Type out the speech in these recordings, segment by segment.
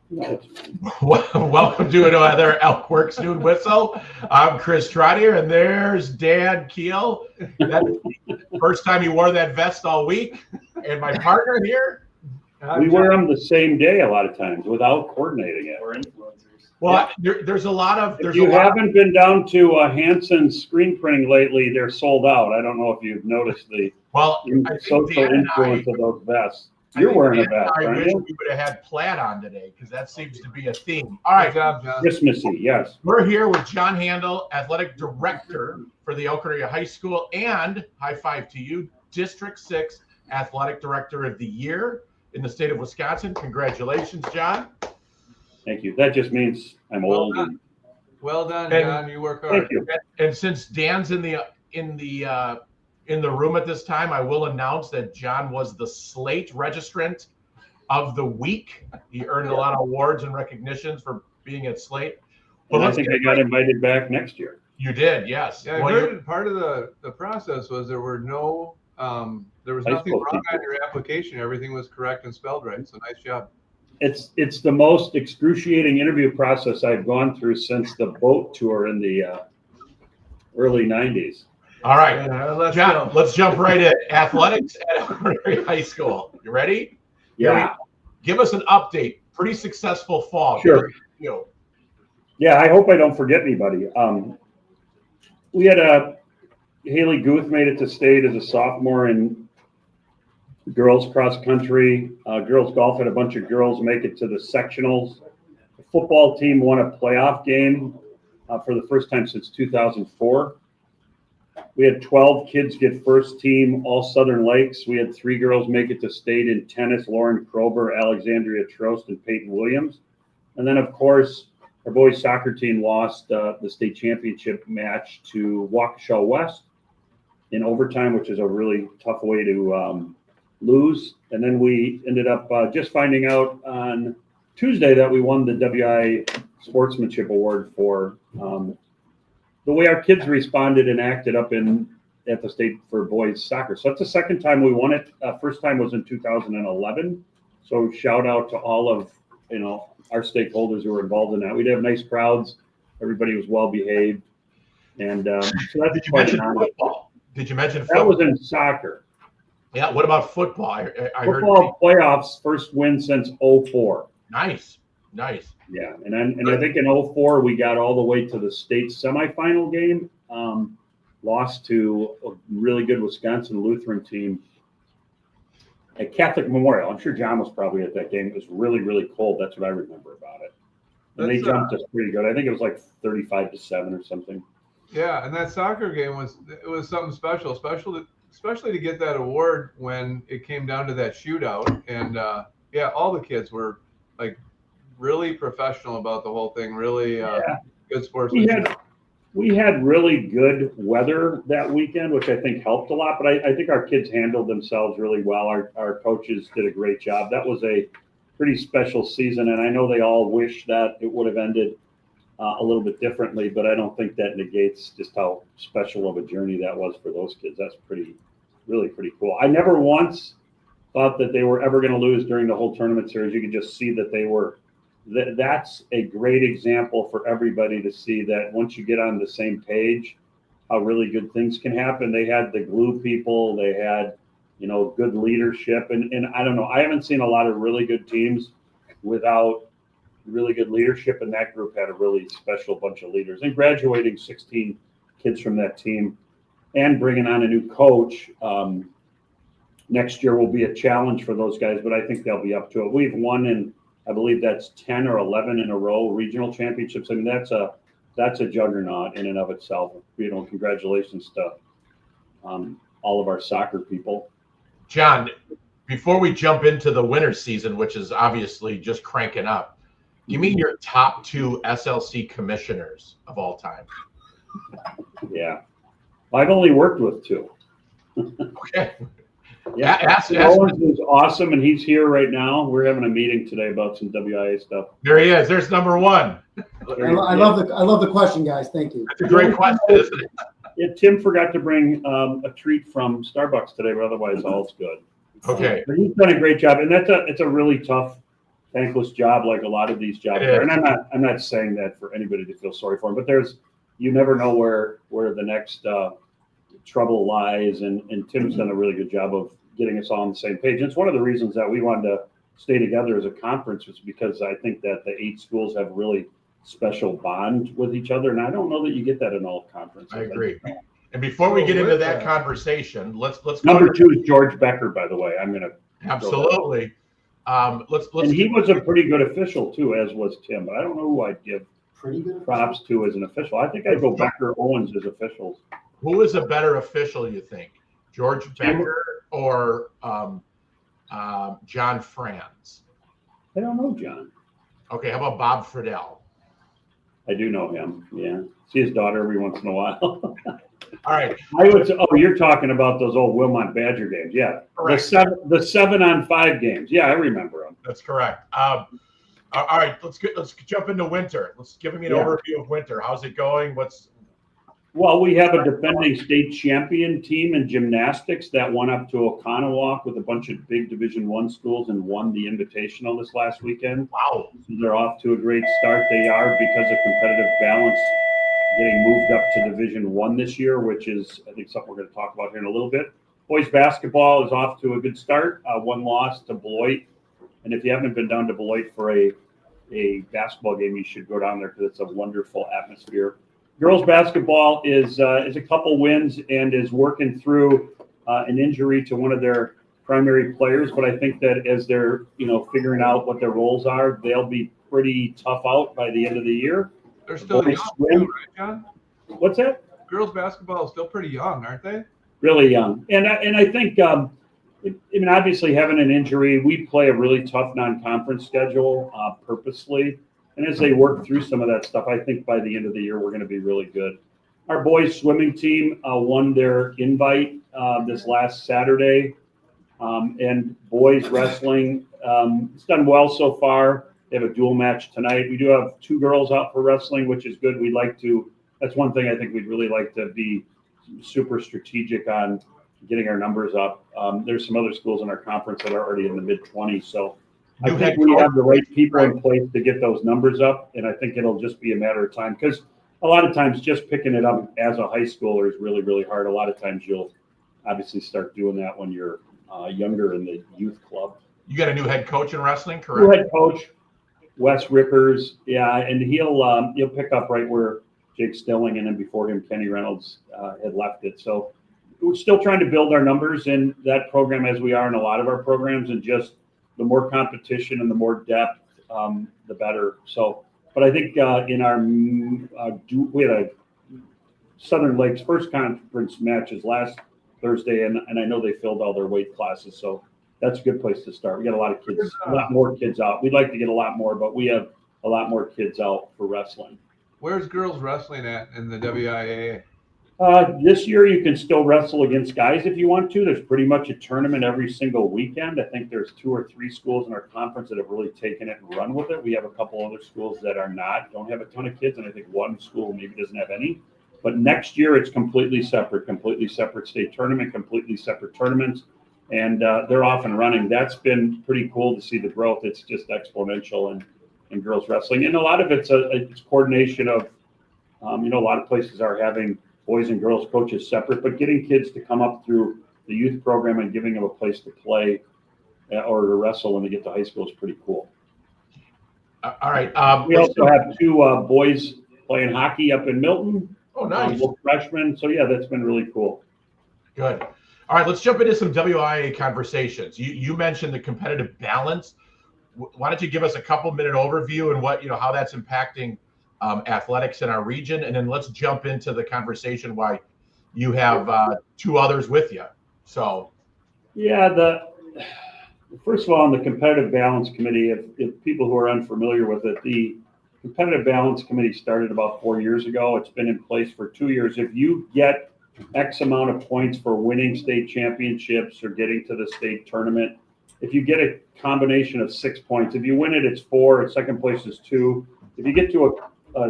No. Welcome to another ElkWorks Noon Whistle. I'm Chris Trottier, and there's Dan Keel. That's the first time he wore that vest all week. And my partner here. We wear them the same day a lot of times without coordinating it. We're influencers. Well, there's a lot of. If you haven't been down to Hanson's screen printing lately, they're sold out. I don't know if you've noticed the social influence of those vests. You're wearing a vest, I aren't wish you? we would have had plaid on today because that seems to be a theme. All right, Good job, John. Christmassy, yes. we're here with John Handel, Athletic Director for the Elkhorn Area High School, and high five to you, District 6 Athletic Director of the Year in the state of Wisconsin. Congratulations, John. Thank you. That just means I'm old. Well done, And- John. You work hard. Thank you. And since Dan's in the room at this time, I will announce that John was the Slate registrant of the week. He earned a lot of awards and recognitions for being at Slate. Well, I think I got invited back next year. You did, yes. Yeah, Well, I heard part of the process was there was High nothing school wrong people. on your application. Everything was correct and spelled right. So nice job. It's the most excruciating interview process I've gone through since the boat tour in the early 90s. All right, Let's John, go. let's jump right in. Athletics at Elkhorn Area High School. You ready? Yeah. Give us an update. Pretty successful fall. Sure. You. Yeah, I hope I don't forget anybody. We had Haley Guth made it to state as a sophomore in girls cross country. Girls golf had a bunch of girls make it to the sectionals. The football team won a playoff game for the first time since 2004. We had 12 kids get first team all Southern Lakes. We had 3 girls make it to state in tennis, Lauren Krober, Alexandria Trost, and Peyton Williams. And then, of course, our boys soccer team lost the state championship match to Waukesha West in overtime, which is a really tough way to lose. And then we ended up just finding out on Tuesday that we won the WIAA Sportsmanship Award for the way our kids responded and acted up at the state for boys soccer. So that's the second time we won it. First time was in 2011. So shout out to all of our stakeholders who were involved in that. We'd have nice crowds. Everybody was well behaved, and so that's Did you quite mention an honor. football? Did you mention That football? was in soccer. Yeah. What about football? I heard. Football playoffs, first win since 04. Nice. Yeah, and I think in 04 we got all the way to the state semifinal game. Lost to a really good Wisconsin Lutheran team at Catholic Memorial. I'm sure John was probably at that game. It was really, really cold. That's what I remember about it. And they jumped us pretty good. I think it was like 35-7 or something. Yeah, and that soccer game was something special, especially to get that award when it came down to that shootout. And all the kids were like really professional about the whole thing. Really good sportsmanship. We had really good weather that weekend, which I think helped a lot. But I think our kids handled themselves really well. Our coaches did a great job. That was a pretty special season, and I know they all wish that it would have ended a little bit differently, but I don't think that negates just how special of a journey that was for those kids. That's really pretty cool. I never once thought that they were ever going to lose during the whole tournament series. You could just see that they were. That's a great example for everybody to see that once you get on the same page, how really good things can happen. They had the glue people, they had, good leadership. And I don't know, I haven't seen a lot of really good teams without really good leadership. And that group had a really special bunch of leaders. And graduating 16 kids from that team and bringing on a new coach next year will be a challenge for those guys, but I think they'll be up to it. We've won in, I believe that's 10 or 11 in a row regional championships. I mean, that's a juggernaut in and of itself. Congratulations to all of our soccer people. John, before we jump into the winter season, which is obviously just cranking up, give me your top 2 SLC commissioners of all time. Yeah, I've only worked with 2. Okay. Yeah, ask Owens was awesome, and he's here right now. We're having a meeting today about some WIAA stuff. There he is. There's number 1. I love the question, guys. Thank you. That's a great question, isn't it? Yeah, Tim forgot to bring a treat from Starbucks today, but otherwise all's good. Okay. But he's done a great job, and it's a really tough thankless job like a lot of these jobs are. And I'm not saying that for anybody to feel sorry for them, but you never know where the next trouble lies. And Tim's done a really good job of getting us all on the same page. And it's one of the reasons that we wanted to stay together as a conference, was because I think that the 8 schools have really special bond with each other. And I don't know that you get that in all conferences. I agree. And before we get into that conversation, let's number 2 is George Becker, by the way. I'm going to absolutely. Let's and he was a pretty good official too, as was Tim. But I don't know who I'd give props to as an official. I think I'd go Becker, Owens as officials. Who is a better official, you think? George Becker or John Franz? I don't know John. Okay, how about Bob Friedel? I do know him. Yeah, see his daughter every once in a while. All right. You're talking about those old Wilmot Badger games. Yeah. Correct. The 7-on-5 games. Yeah, I remember them. That's correct. All right, let's jump into winter. Let's give me an overview of winter. How's it going? Well, we have a defending state champion team in gymnastics that went up to Oconomowoc with a bunch of big Division I schools and won the Invitational this last weekend. Wow. So they're off to a great start. They are, because of competitive balance, getting moved up to Division I this year, which is, I think, something we're going to talk about here in a little bit. Boys basketball is off to a good start. 1 loss to Beloit. And if you haven't been down to Beloit for a basketball game, you should go down there because it's a wonderful atmosphere. Girls basketball is a couple wins and is working through an injury to one of their primary players. But I think that as they're figuring out what their roles are, they'll be pretty tough out by the end of the year. They're still young, too, right, John? What's that? Girls basketball is still pretty young, aren't they? Really young, and I think obviously having an injury, we play a really tough non-conference schedule purposely. And as they work through some of that stuff, I think by the end of the year, we're going to be really good. Our boys swimming team won their invite this last Saturday. And boys wrestling, it's done well so far. They have a dual match tonight. We do have 2 girls out for wrestling, which is good. That's one thing I think we'd really like to be super strategic on getting our numbers up. There's some other schools in our conference that are already in the mid-20s. So I think we have the right people in place to get those numbers up, and I think it'll just be a matter of time, because a lot of times just picking it up as a high schooler is really, really hard. A lot of times you'll obviously start doing that when you're younger in the youth club. You got a new head coach in wrestling, correct? New head coach, Wes Rippers, and he'll pick up right where Jake Stilling and then before him Kenny Reynolds had left it. So we're still trying to build our numbers in that program, as we are in a lot of our programs, and just the more competition and the more depth, the better. So, but I think in our we had a Southern Lakes first conference matches last Thursday, and I know they filled all their weight classes, so that's a good place to start. We got a lot more kids out. We'd like to get a lot more, but we have a lot more kids out for wrestling. Where's girls wrestling at in the WIAA? This year, you can still wrestle against guys if you want to. There's pretty much a tournament every single weekend. I think there's 2 or 3 schools in our conference that have really taken it and run with it. We have a couple other schools that don't have a ton of kids, and I think one school maybe doesn't have any. But next year, it's completely separate state tournament, completely separate tournaments, and they're off and running. That's been pretty cool to see the growth. It's just exponential in girls wrestling, and a lot of it's coordination of, a lot of places are having boys and girls coaches separate, but getting kids to come up through the youth program and giving them a place to play or to wrestle when they get to high school is pretty cool. All right. We also have 2 boys playing hockey up in Milton. Oh, nice. Freshmen. So, yeah, that's been really cool. Good. All right, let's jump into some WIAA conversations. You mentioned the competitive balance. Why don't you give us a couple-minute overview and what how that's impacting athletics in our region, and then let's jump into the conversation why you have 2 others with you. So, yeah, first of all, on the competitive balance committee, if people who are unfamiliar with it, the competitive balance committee started about 4 years ago. It's been in place for 2 years. If you get X amount of points for winning state championships or getting to the state tournament, if you get a combination of 6 points, if you win it, it's 4. And second place is 2. If you get to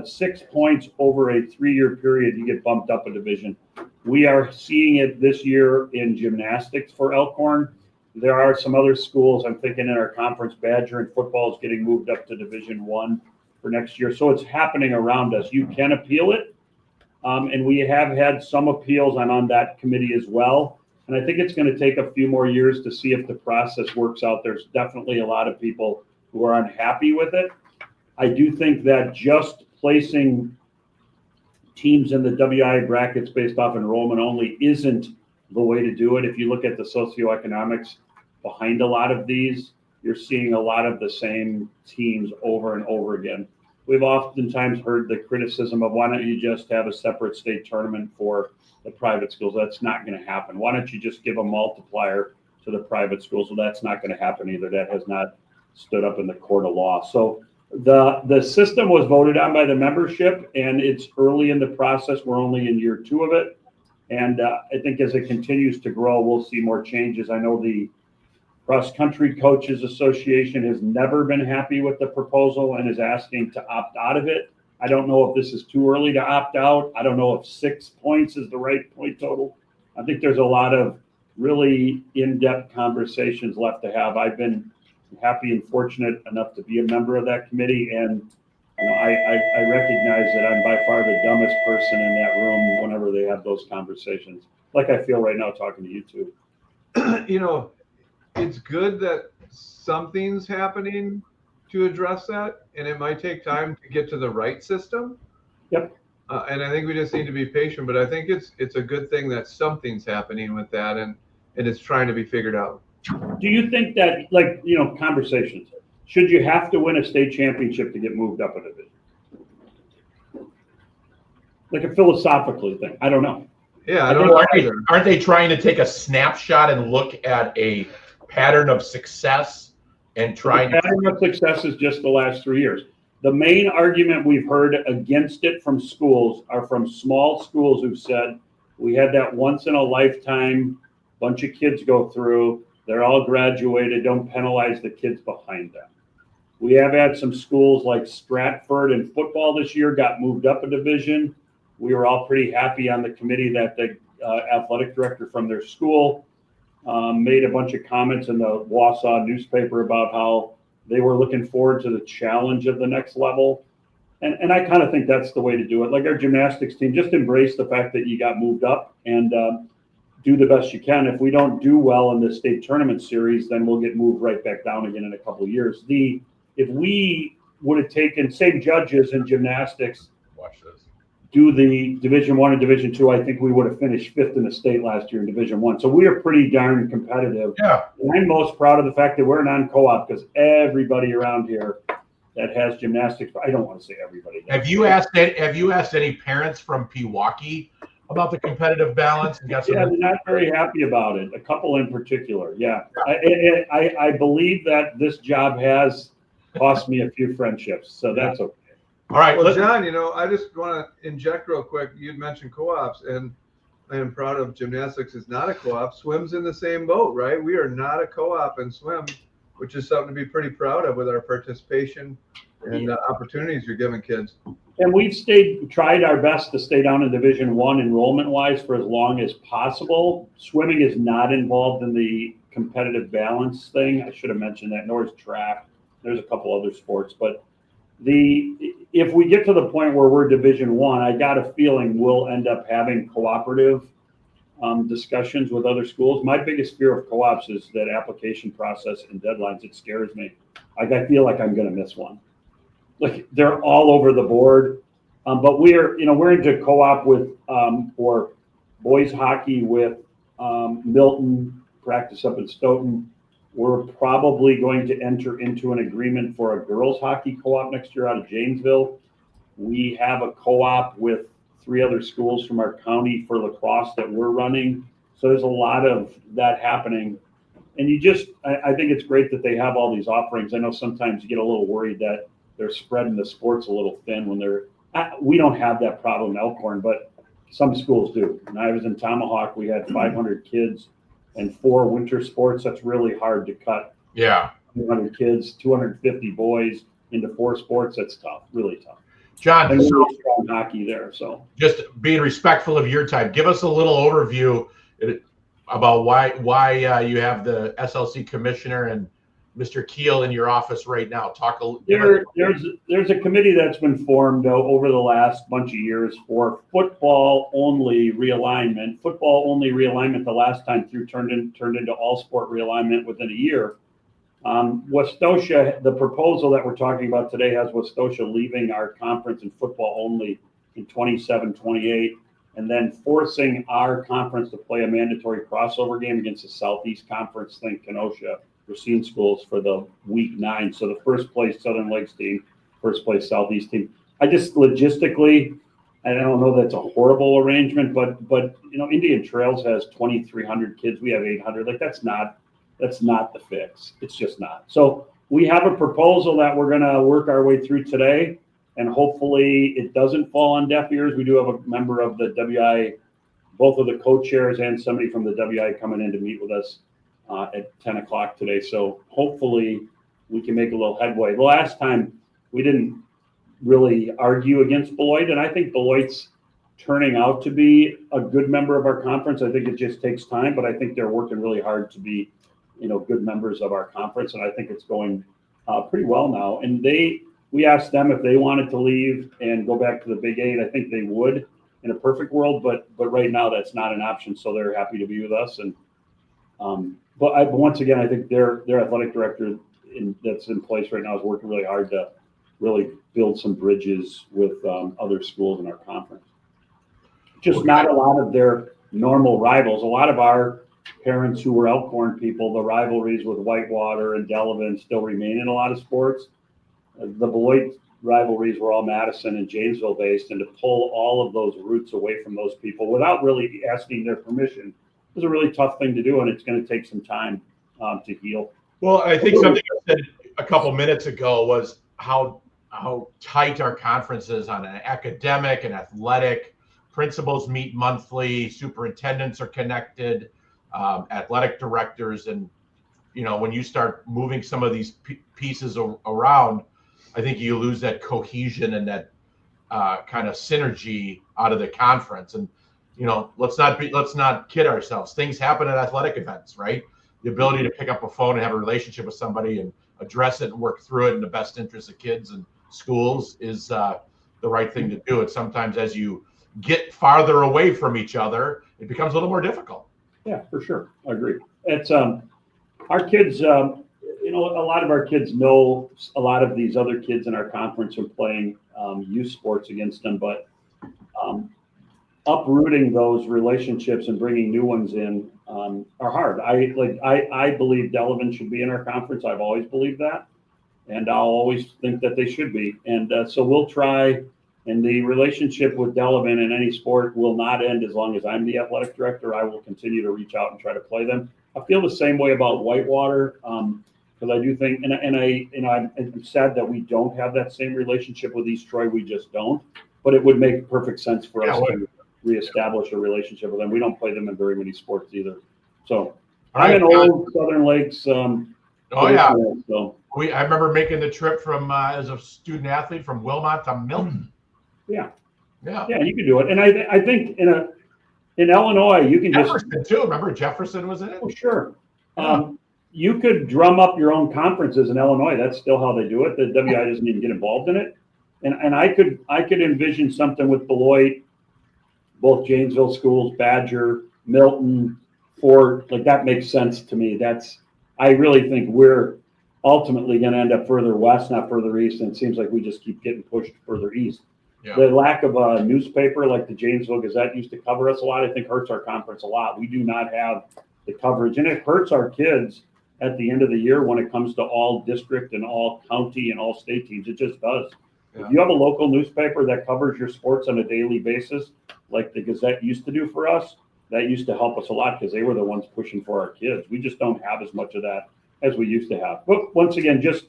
6 points over a 3-year period, you get bumped up a division. We are seeing it this year in gymnastics for Elkhorn. There are some other schools, I'm thinking in our conference, Badger and football is getting moved up to Division I for next year. So it's happening around us. You can appeal it. And we have had some appeals. I'm on that committee as well. And I think it's going to take a few more years to see if the process works out. There's definitely a lot of people who are unhappy with it. I do think that just placing teams in the WIAA brackets based off enrollment only isn't the way to do it. If you look at the socioeconomics behind a lot of these, you're seeing a lot of the same teams over and over again. We've oftentimes heard the criticism of, why don't you just have a separate state tournament for the private schools? That's not going to happen. Why don't you just give a multiplier to the private schools? Well, that's not going to happen either. That has not stood up in the court of law. So the system was voted on by the membership, and it's early in the process. We're only in year 2 of it. And I think as it continues to grow, we'll see more changes. I know the Cross Country Coaches Association has never been happy with the proposal and is asking to opt out of it. I don't know if this is too early to opt out. I don't know if 6 points is the right point total. I think there's a lot of really in-depth conversations left to have. I've been happy and fortunate enough to be a member of that committee, and I recognize that I'm by far the dumbest person in that room whenever they have those conversations, like I feel right now talking to you two. It's good that something's happening to address that, and it might take time to get to the right system. Yep. And I think we just need to be patient, but I think it's a good thing that something's happening with that, and it's trying to be figured out. Do you think that, conversations, should you have to win a state championship to get moved up a division? Like a philosophically thing. I don't know. Yeah, I don't know either. Aren't they trying to take a snapshot and look at a pattern of success and try the pattern of success is just the last 3 years. The main argument we've heard against it from schools are from small schools who've said, we had that once in a lifetime bunch of kids go through, they're all graduated, don't penalize the kids behind them. We have had some schools like Stratford in football this year got moved up a division. We were all pretty happy on the committee that the athletic director from their school made a bunch of comments in the Wausau newspaper about how they were looking forward to the challenge of the next level. And I kind of think that's the way to do it. Like our gymnastics team, just embrace the fact that you got moved up and do the best you can. If we don't do well in the state tournament series, then we'll get moved right back down again in a couple of years. If we would have taken same judges in gymnastics, watch this, do the Division I and Division II, I think we would have finished 5th in the state last year in Division I. So we are pretty darn competitive. Yeah. And I'm most proud of the fact that we're non-co-op because everybody around here that has gymnastics, I don't want to say everybody. Have you asked any parents from Pewaukee about the competitive balance? And got yeah, they're not very happy about it. A couple in particular. Yeah. I believe that this job has cost me a few friendships. So that's okay. All right. Well, John, I just want to inject real quick. You'd mentioned co-ops, and I am proud of gymnastics is not a co-op. Swim's in the same boat, right? We are not a co-op in swim, which is something to be pretty proud of with our participation and opportunities you're giving kids. And we've tried our best to stay down in Division I enrollment-wise for as long as possible. Swimming is not involved in the competitive balance thing. I should have mentioned that, nor is track. There's a couple other sports, but if we get to the point where we're Division I got a feeling we'll end up having cooperative discussions with other schools. My biggest fear of co-ops is that application process and deadlines. It scares me. I feel like I'm going to miss one. Like they're all over the board, but we're into co-op with for boys hockey with Milton, practice up in Stoughton. We're probably going to enter into an agreement for a girls hockey co-op next year out of Janesville. We have a co-op with 3 other schools from our county for lacrosse that we're running. So there's a lot of that happening. And I think it's great that they have all these offerings. I know sometimes you get a little worried that they're spreading the sports a little thin when we don't have that problem in Elkhorn, but some schools do. When I was in Tomahawk, we had 500 kids and 4 winter sports. That's really hard to cut. Yeah. 200 kids, 250 boys into 4 sports. That's tough, really tough. John, and really strong hockey there. So just being respectful of your time, give us a little overview. about why you have the SLC commissioner and Mr. Keel in your office right now. There's a committee that's been formed over the last bunch of years for football only realignment. Football only realignment the last time through turned into all sport realignment within a year. Westosha, the proposal that we're talking about today has Westosha leaving our conference in football only in 27-28, and then forcing our conference to play a mandatory crossover game against the Southeast Conference, think Kenosha, Racine schools for the week 9. So the first place Southern Lakes team, first place Southeast team. I just logistically, I don't know that's a horrible arrangement, but Indian Trails has 2,300 kids. We have 800. Like that's not the fix. It's just not. So we have a proposal that we're going to work our way through today, and hopefully it doesn't fall on deaf ears. We do have a member of the WIAA, both of the co-chairs and somebody from the WIAA coming in to meet with us at 10 o'clock today. So hopefully we can make a little headway. The last time we didn't really argue against Beloit, and I think Beloit's turning out to be a good member of our conference. I think it just takes time, but I think they're working really hard to be, good members of our conference, and I think it's going pretty well now. And we asked them if they wanted to leave and go back to the Big 8. I think they would in a perfect world, but right now that's not an option. So they're happy to be with us. And but once again, I think their athletic director that's in place right now is working really hard to really build some bridges with other schools in our conference. Just not a lot of their normal rivals. A lot of our parents who were Elkhorn people, the rivalries with Whitewater and Delavan still remain in a lot of sports. The Beloit rivalries were all Madison and Janesville based, and to pull all of those roots away from those people without really asking their permission is a really tough thing to do, and it's going to take some time to heal. Well, I think something I said a couple minutes ago was how tight our conference is on an academic and athletic. Principals meet monthly, superintendents are connected, athletic directors, and when you start moving some of these pieces around, I think you lose that cohesion and that kind of synergy out of the conference. And let's not kid ourselves. Things happen at athletic events, right? The ability to pick up a phone and have a relationship with somebody and address it and work through it in the best interest of kids and schools is the right thing to do. And sometimes as you get farther away from each other, it becomes a little more difficult. Yeah, for sure. I agree. It's our kids, a lot of our kids know a lot of these other kids in our conference are playing youth sports against them, but uprooting those relationships and bringing new ones in are hard. I believe Delavan should be in our conference. I've always believed that, and I'll always think that they should be. And so we'll try. And the relationship with Delavan in any sport will not end as long as I'm the athletic director. I will continue to reach out and try to play them. I feel the same way about Whitewater because I do think, and I'm sad that we don't have that same relationship with East Troy. We just don't. But it would make perfect sense for us to reestablish a relationship with them. We don't play them in very many sports either. So I'm an old Southern Lakes. So I remember making the trip from as a student athlete from Wilmot to Milton. Yeah, you can do it, and I think in Illinois you can Jefferson too. Remember Jefferson was in it? Oh, sure. Yeah. You could drum up your own conferences in Illinois. That's still how they do it. The WIAA doesn't even get involved in it, and I could envision something with Beloit, both Janesville schools, Badger, Milton, Fort. Like that makes sense to me. I really think we're ultimately going to end up further west, not further east, and it seems like we just keep getting pushed further east. Yeah. The lack of a newspaper like the Janesville Gazette used to cover us a lot, I think hurts our conference a lot. We do not have the coverage, and it hurts our kids at the end of the year when it comes to all district and all county and all state teams. It just does. Yeah. If you have a local newspaper that covers your sports on a daily basis, like the Gazette used to do for us, that used to help us a lot because they were the ones pushing for our kids. We just don't have as much of that as we used to have. But once again, just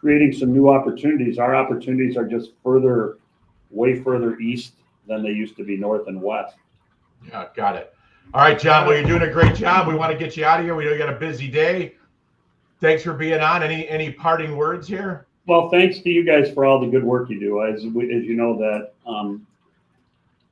creating some new opportunities. Our opportunities are just way further east than they used to be north and west. Yeah, got it. All right, John, well, you're doing a great job. We want to get you out of here. We know you got a busy day. Thanks for being on. Any parting words here? Well, thanks to you guys for all the good work you do. As you know that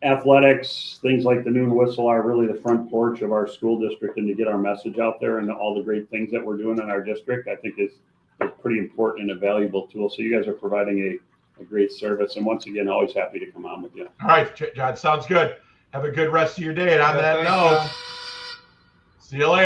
athletics, things like the Noon Whistle are really the front porch of our school district, and to get our message out there and all the great things that we're doing in our district, I think is a pretty important and a valuable tool. So you guys are providing a great service, and once again, always happy to come on with you. All right, John, sounds good. Have a good rest of your day. And on that thanks, note, John. see you later.